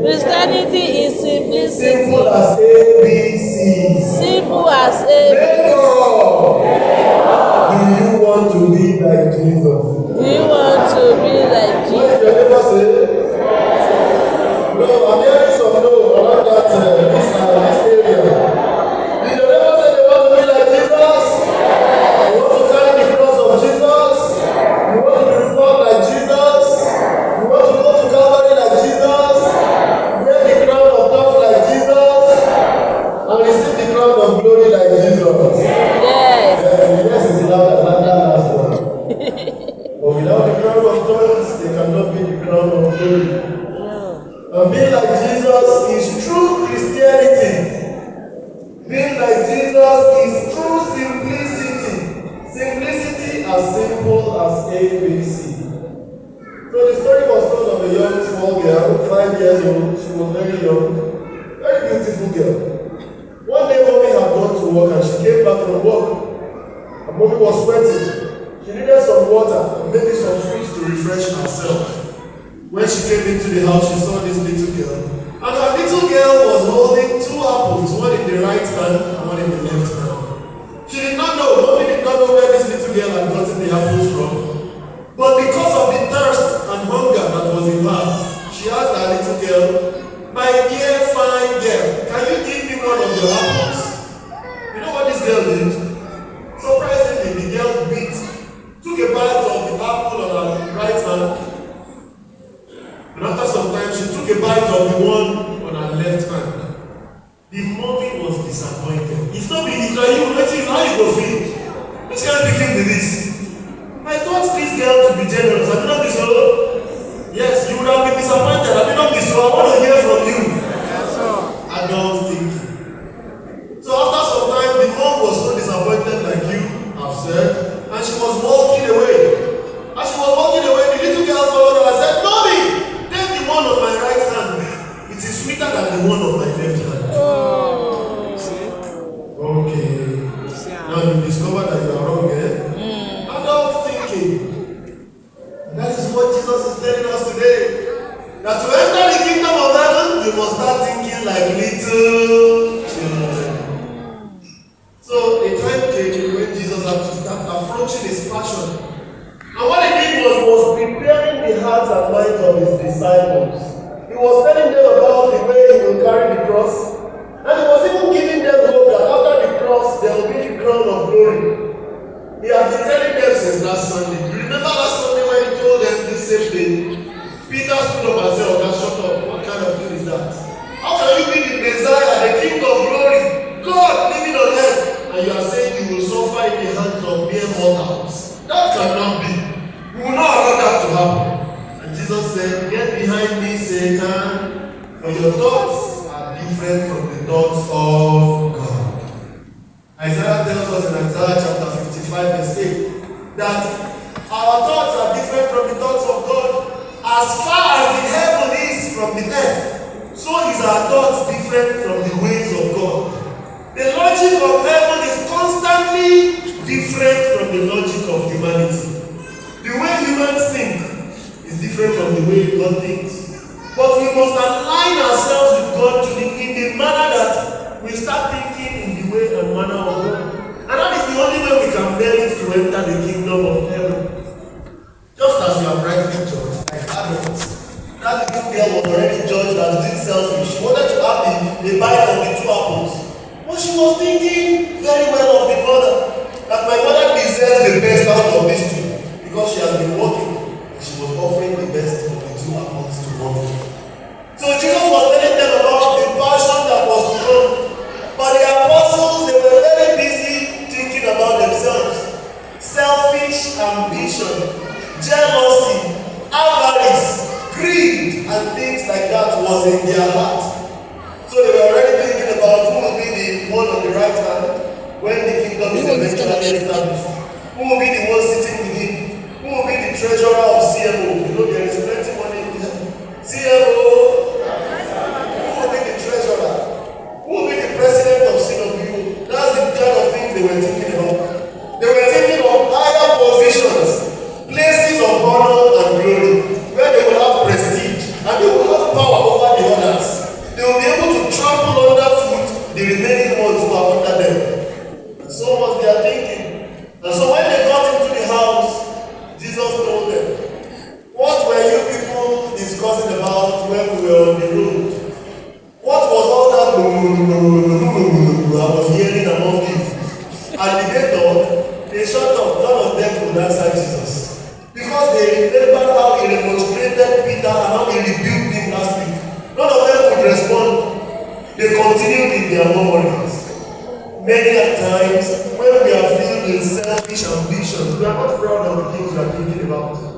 Christianity is simplicity. Simple as ABC. Simple as ABC. Do you want to be like Jesus? Do you want to be like What did Jesus? your neighbor say? No, I'm hearing some no around that this area. Did your neighbor say they want to be like Jesus? You want to carry the cross of Jesus? You want to be flogged like Jesus? You want to go to Calvary like Jesus? Wear the crown of thorns like Jesus? And receive the crown of glory like Jesus? Yes. Yes, it's louder than that last one. But without the crown of thorns, they cannot be the crown of glory. And being like Jesus is true Christianity. Being like Jesus is true simplicity. Simplicity as simple as ABC. So the story was told of a young small girl, 5 years old. She was very young, very beautiful girl. One day mommy had gone to work and she came back from work. And mommy was sweating. She needed some water and maybe some fruits to refresh herself. When she came into the house, she saw this little girl. And her little girl was holding 2 apples, one in the right hand and one in the left hand. She did not know, mommy did not know where this little girl had gotten the apples from. But because of the thirst and hunger that was in her, she asked her little girl, "My dear fine girl, can you give me one of your apples?" You know what this girl did? Surprisingly, the girl took a bite of the apple on her right hand. And after some time, she took a bite of the one on her left hand. The mommy was disappointed. It's not been Israel, how you go feel? Which kind of begin with this? I thought this girl to be generous. Have you not been so? Yes, you would have been disappointed. Have you not been so? I want to hear from you. Yes, sir. Adult thinking. So after some time, the mom was so disappointed like you have said, and she was walking away. As she was walking away, the little girl followed her and said, "Mommy, take the one on my right hand. It is sweeter than the one on my left hand." Okay. Now you discover that you are wrong, eh? Adult thinking. That is what Jesus is telling us today. That to enter the kingdom of heaven, you must start thinking like little children. So a time came when Jesus had to start approaching his passion. And what he did was preparing the hearts and minds of his disciples. He was telling them about the way he will carry the cross. And he was even giving them hope that after the cross, there will be the crown of glory. He had been telling them since last Sunday. You remember last Sunday when he told them this same thing? Peter stood up and said, "Oh, God, shut up. What kind of thing is that? How can you be the Messiah, the King of glory, God living on earth, and you are saying you will suffer in the hands of mere mortals? That cannot be. We will not allow that to happen." And Jesus said, "Get behind me, Satan, for your thoughts are different from the thoughts of God." Isaiah tells us in Isaiah chapter 55 verse 8 that our thoughts are different from the thoughts of God. As far as the heaven is from the earth, so is our thoughts different from the ways of God. The logic of heaven is constantly different from the logic of humanity. The way humans think is different from the way God thinks. But we must align ourselves with God in the manner that we start thinking in the way and manner of God. And that is the only way we can merit to enter the kingdom of heaven. Just as we have rightly judged, like adults, that little girl was already judged as being selfish. She wanted to have the bite of the 2 apples. But she was thinking very well of the mother. That my mother deserves the best out of these 2. Because she has been working. She was offering the best of the 2 apples to mommy. So Jesus was telling them about the passion that was to come. But the apostles, they were very busy thinking about themselves. Selfish ambition, jealousy, avarice, greed, and things like that was in their heart. So they were already thinking about who will be the one on the right hand when the kingdom is eventually established. Who will be the one sitting with him? Who will be the treasurer of CMO? You know there is plenty money in there. CMO. Who will be the treasurer? Who will be the president of CWU? That's the kind of things they were thinking about. They were thinking of higher positions, places of honor and glory, where they will have prestige and they will have power respond. They continue with their murmurings. Many a times, when we are filled with selfish ambitions, we are not proud of the things we are thinking about.